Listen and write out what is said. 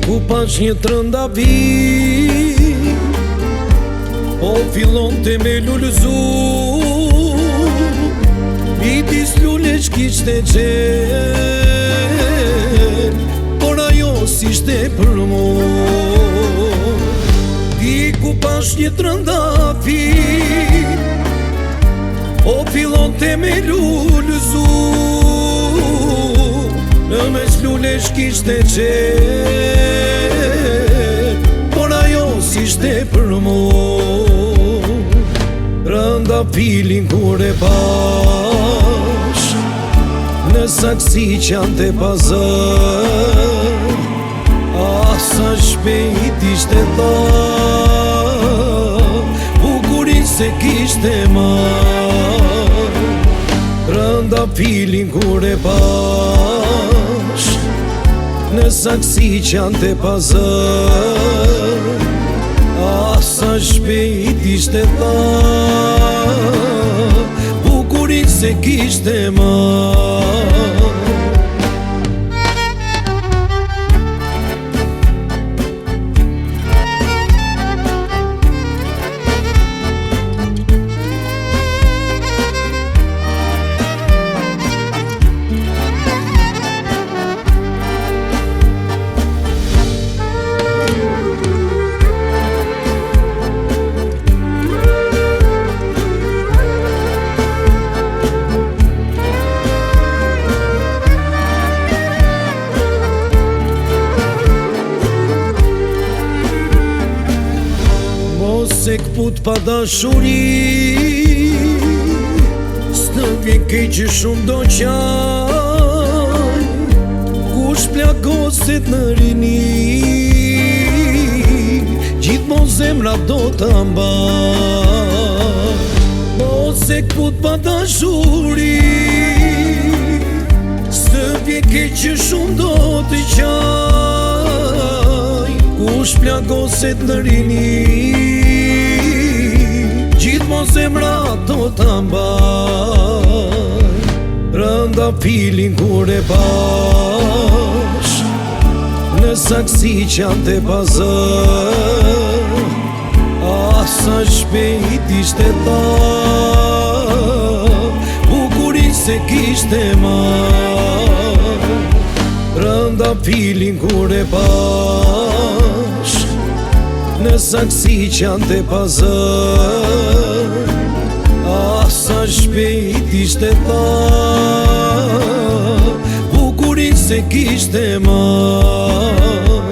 Ku pash një trëndavi, po fillon të me lullëzu, midis lullesh kishte qenë, por ajo s'ishte për mu. Di ku pash një trëndavi, po fillon të me lullëzu, në mes lullesh kishte qenë, por ajo s'ishte për mu. Trëndafilin kur e pash, në saksi qante pazër, sa shpejt ishte ta, bukurin se kishte marr. Trëndafilin kur e pash, në saksi qante pazër, sa shpejt ishte ta, bukurin se kishte marr. Se këput pa dashuri, s'të vjen keq që shumë do qaj, kush plagoset në rini, gjithmon zemra do të mbaj. Mos se këput pa dashuri, s'të vjen keq që shumë do të qaj, kush plagoset në rini, gjithmon zemra do të mbaj. Trëndafilin kur e pash, në saksi qante pazër, sa shpejt ishte ta, bukurin se kishte marr. Trëndafilin kur e pash, në saksi qante pazër, sa shpejt ishte ta, bukurin se kishte marr.